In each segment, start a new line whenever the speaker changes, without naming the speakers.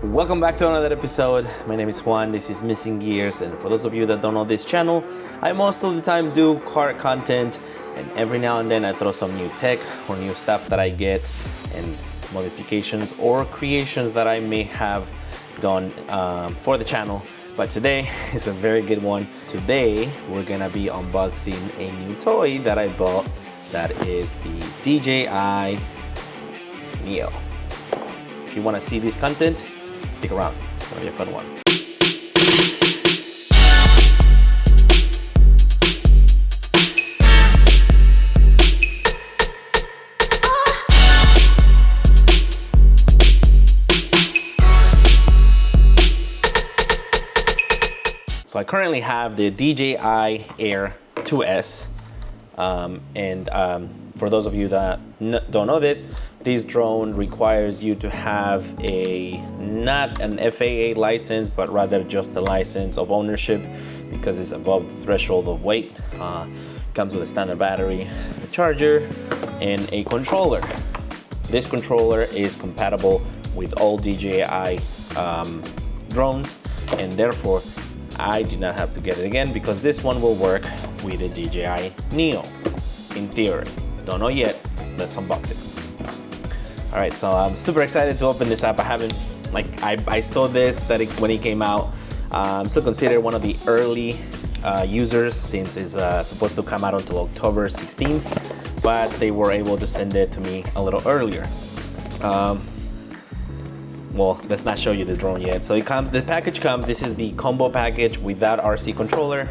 Welcome back to another episode. My name is Juan, this is Missing Gears, and for those of you that don't know this channel, I most of the time do car content, and every now and then I throw some new tech or new stuff that I get and modifications or creations that I may have done for the channel. But today is a very good one. Today we're gonna be unboxing a new toy that I bought, that is the DJI NEO. If you wanna see this content, stick around, it's gonna be a fun one. So I currently have the DJI Air 2S, for those of you that don't know this drone requires you to have not an FAA license, but rather just a license of ownership because it's above the threshold of weight. Comes with a standard battery, a charger, and a controller. This controller is compatible with all DJI drones, and therefore I do not have to get it again because this one will work with the DJI NEO, in theory. Don't know yet, let's unbox it. All right, so I'm super excited to open this up. I saw this when it came out. I'm still considered one of the early users since it's supposed to come out until October 16th, but they were able to send it to me a little earlier. Well, let's not show you the drone yet. So the package comes, this is the combo package without RC controller.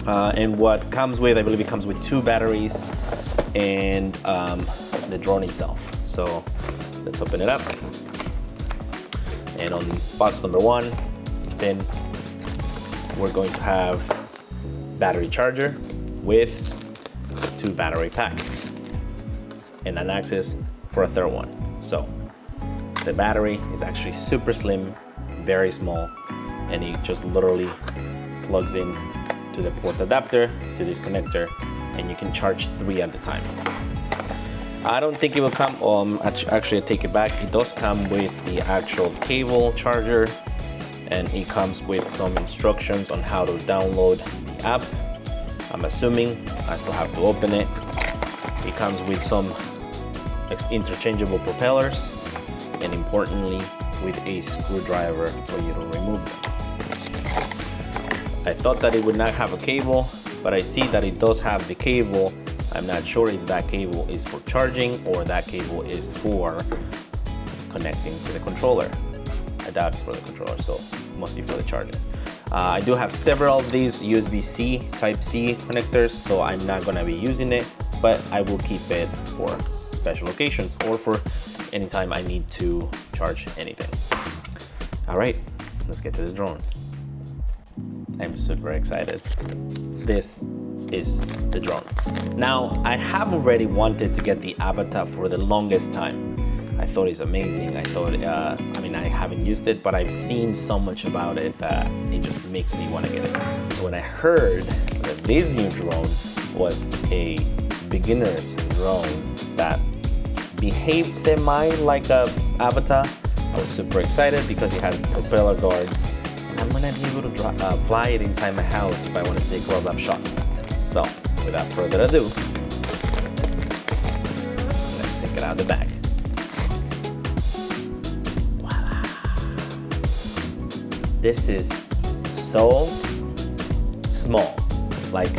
And what comes with, I believe it comes with 2 batteries and the drone itself. So let's open it up. And on box number 1, then we're going to have battery charger with 2 battery packs and an access for a 3rd one. So the battery is actually super slim, very small, and it just literally plugs in to the port adapter, to this connector, and you can charge 3 at a time. I don't think it will come, actually I take it back, it does come with the actual cable charger, and it comes with some instructions on how to download the app. I'm assuming, I still have to open it. It comes with some interchangeable propellers, and importantly with a screwdriver for you to remove them. I thought that it would not have a cable, but I see that it does have the cable. I'm not sure if that cable is for charging or that cable is for connecting to the controller. I doubt it's for the controller, so it must be for the charger. I do have several of these USB-C, Type-C connectors, so I'm not gonna be using it, but I will keep it for special occasions or for anytime I need to charge anything. All right, let's get to the drone. I'm super excited. This is the drone. Now, I have already wanted to get the Avatar for the longest time. I thought it's amazing. I thought, I haven't used it, but I've seen so much about it that it just makes me want to get it. So when I heard that this new drone was a beginner's drone that behaved semi like a Avatar, I was super excited because it had propeller guards. And I'm gonna be able to fly it inside my house if I want to take close-up shots. So, without further ado, let's take it out of the bag. Voila. This is so small. Like,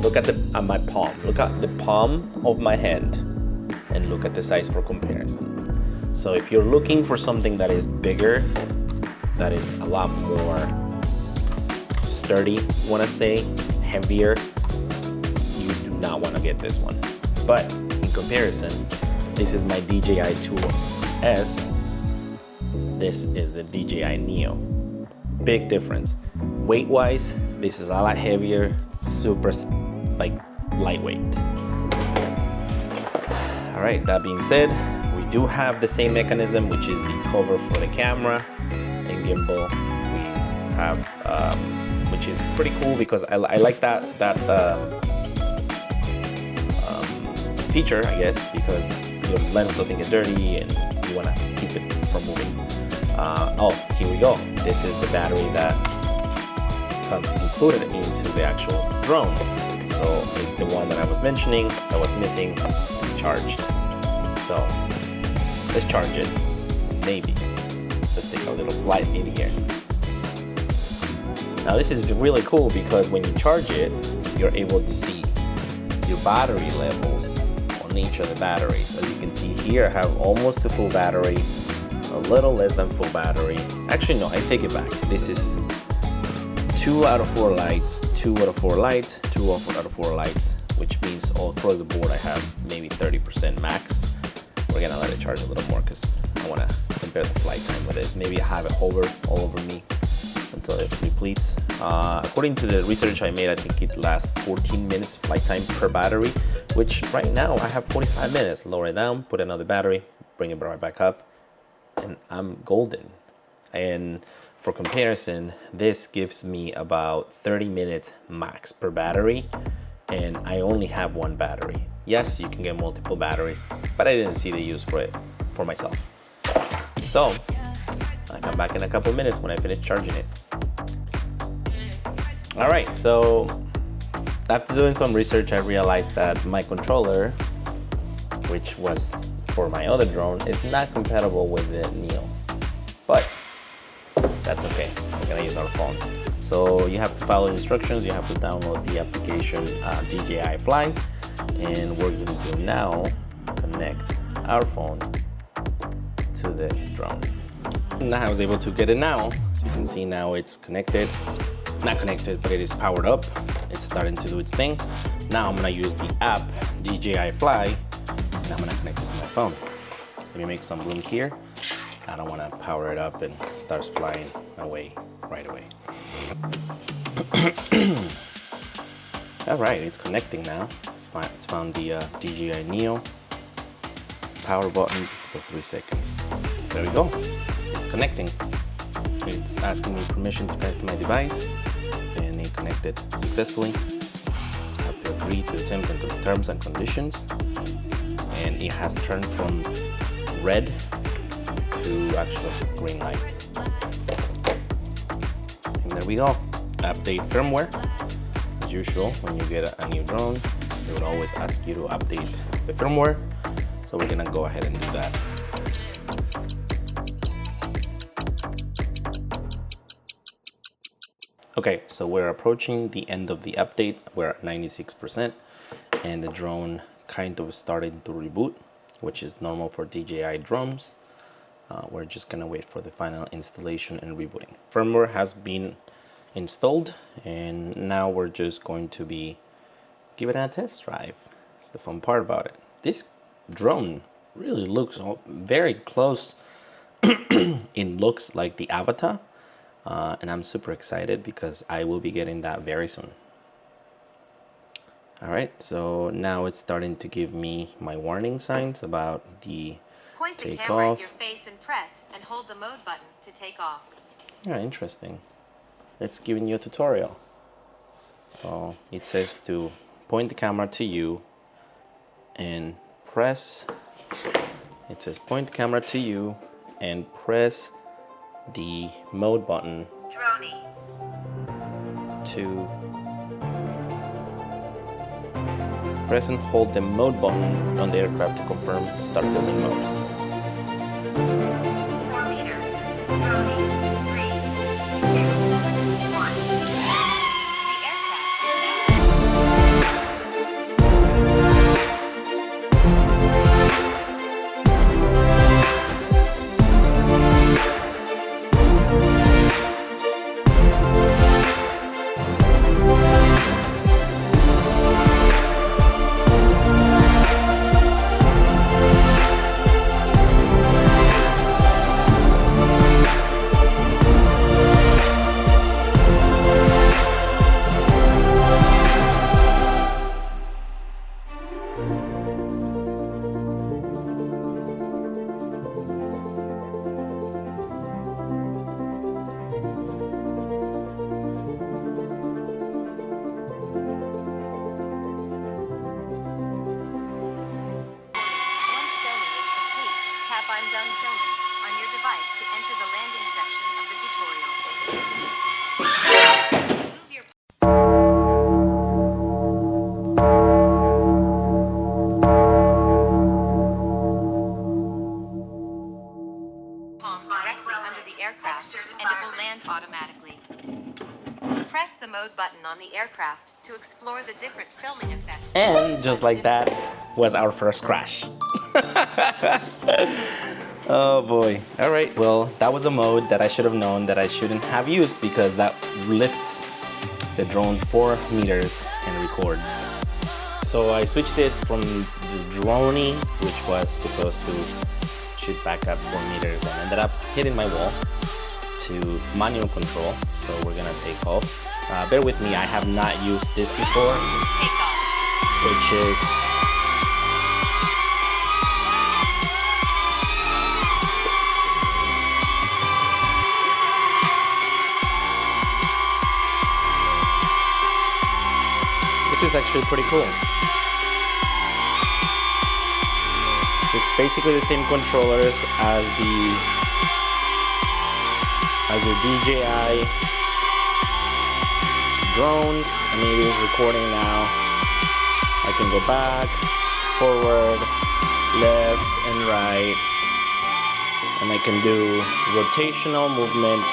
look at my palm. Look at the palm of my hand and look at the size for comparison. So if you're looking for something that is bigger, that is a lot more sturdy, wanna say, heavier, you do not wanna get this one. But in comparison, this is my DJI 2S, this is the DJI NEO. Big difference. Weight-wise, this is a lot heavier, super lightweight. All right, that being said, we do have the same mechanism, which is the cover for the camera and gimbal. We have, which is pretty cool because I like that feature, I guess, because your lens doesn't get dirty and you want to keep it from moving. Oh, here we go. This is the battery that comes included into the actual drone. So it's the one that I was mentioning that was missing, charged. So let's charge it, maybe. Let's take a little flight in here. Now this is really cool because when you charge it, you're able to see your battery levels on each of the batteries. As you can see here, I have almost a full battery, a little less than full battery. Actually, no, I take it back. This is 2 out of 4 lights, 2 out of 4 lights, 2 out of 4 lights, which means all across the board I have maybe 30% max. We're gonna let it charge a little more because I wanna compare the flight time with this. Maybe I have it hover all over me until it depletes. According to the research I made, I think it lasts 14 minutes flight time per battery, which right now I have 45 minutes. Lower it down, put another battery, bring it right back up, and I'm golden. And for comparison, this gives me about 30 minutes max per battery, and I only have 1 battery. Yes, you can get multiple batteries, but I didn't see the use for it for myself. So I come back in a couple minutes when I finish charging it. All right, so after doing some research, I realized that my controller, which was for my other drone, is not compatible with the NEO, but that's okay. We're gonna use our phone. So you have to follow the instructions. You have to download the application DJI Fly, and we're going to now connect our phone to the drone. And I was able to get it now. As you can see now it's connected. Not connected, but it is powered up. It's starting to do its thing. Now I'm gonna use the app DJI Fly, and I'm gonna connect it to my phone. Let me make some room here. I don't want to power it up and it starts flying away right away. All right, it's connecting now. It's found the DJI NEO power button for 3 seconds. There we go. It's connecting. It's asking me permission to connect to my device, and it connected successfully. I have to agree to the terms and conditions, and it has turned from red to actual green lights. And there we go. Update firmware. As usual, when you get a new drone, they would always ask you to update the firmware. So we're gonna go ahead and do that. Okay, so we're approaching the end of the update. We're at 96%, and the drone kind of starting to reboot, which is normal for DJI drones. We're just gonna wait for the final installation and rebooting. Firmware has been installed, and now we're just going to be giving it a test drive. That's the fun part about it. This drone really looks very close. It looks like the Avatar, and I'm super excited because I will be getting that very soon. All right, so now it's starting to give me my warning signs about the
Point the
take
camera
off.
at your face and press and hold the mode button to take off.
Yeah, interesting. It's giving you a tutorial. So it says to point the camera to you and press. It says point the camera to you and press the mode button
Droney.
to press and hold the mode button on the aircraft to confirm start filming mode.
4 meters. Droney. 3, 2, 1. The aircraft is palm directly under the aircraft and it will land automatically. Press the mode button on the aircraft to explore the different filming effects.
And just like that was our first crash. Oh boy. All right, well, that was a mode that I should have known that I shouldn't have used because that lifts the drone 4 meters and records. So I switched it from the droney, which was supposed to shoot back up 4 meters and ended up hitting my wall, to manual control. So we're gonna take off. Bear with me, I have not used this before, which is actually pretty cool. It's basically the same controllers as the DJI drones. I mean, it is recording now. I can go back, forward, left, and right, and I can do rotational movements,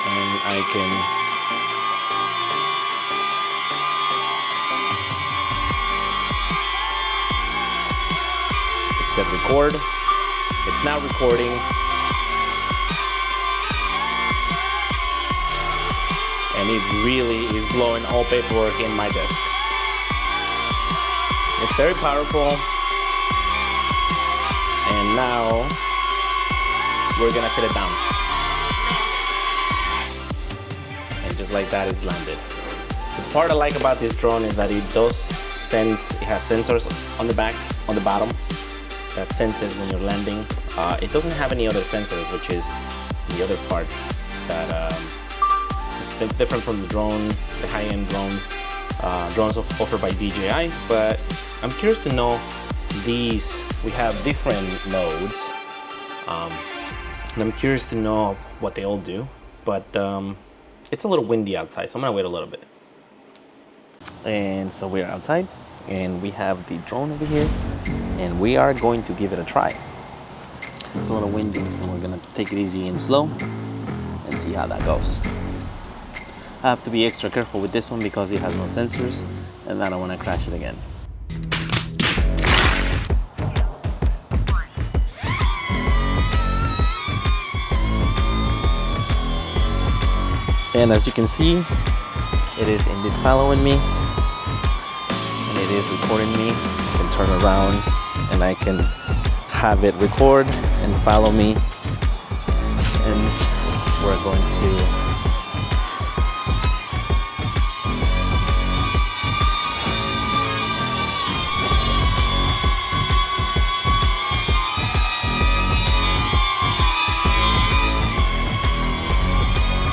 and I can record. It's now recording. And it really is blowing all paperwork in my desk. It's very powerful. And now we're gonna set it down. And just like that, it's landed. The part I like about this drone is that it does sense, it has sensors on the back, on the bottom, that senses when you're landing. It doesn't have any other sensors, which is the other part that is different from the drone, the high-end drones offered by DJI. But I'm curious to know these. We have different modes, and I'm curious to know what they all do. But it's a little windy outside, so I'm gonna wait a little bit. And so we're outside, and we have the drone over here. And we are going to give it a try. It's a little windy, so we're gonna take it easy and slow and see how that goes. I have to be extra careful with this one because it has no sensors and I don't want to crash it again. And as you can see, it is indeed following me and it is recording me. I can turn around and I can have it record and follow me, and we're going to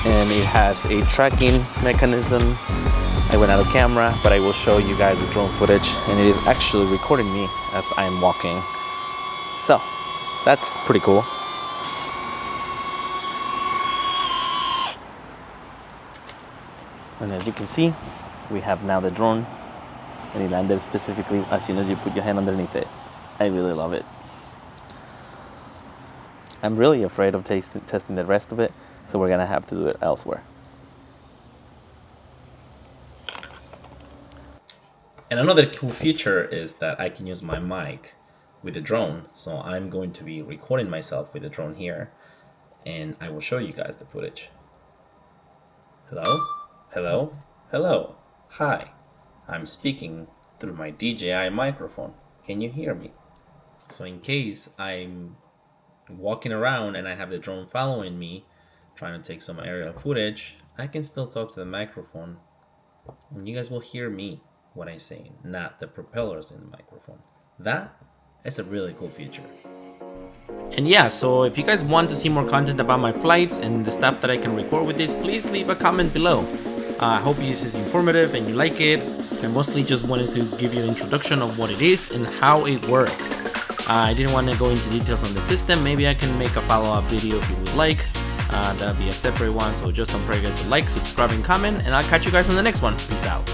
and it has a tracking mechanism. I went out of camera, but I will show you guys the drone footage, and it is actually recording me as I'm walking. So that's pretty cool. And as you can see, we have now the drone, and it landed specifically as soon as you put your hand underneath it. I really love it. I'm really afraid of testing the rest of it, so we're gonna have to do it elsewhere. And another cool feature is that I can use my mic with the drone. So I'm going to be recording myself with the drone here, and I will show you guys the footage. Hello? Hello? Hello? Hi. I'm speaking through my DJI microphone. Can you hear me? So in case I'm walking around and I have the drone following me, trying to take some aerial footage, I can still talk to the microphone, and you guys will hear me, what I'm saying, not the propellers in the microphone. That is a really cool feature. And yeah, so if you guys want to see more content about my flights and the stuff that I can record with this, please leave a comment below. I hope this is informative and you like it. I mostly just wanted to give you an introduction of what it is and how it works. I didn't want to go into details on the system. Maybe I can make a follow-up video if you would like. That'll be a separate one, so just don't forget to like, subscribe, and comment, and I'll catch you guys on the next one. Peace out.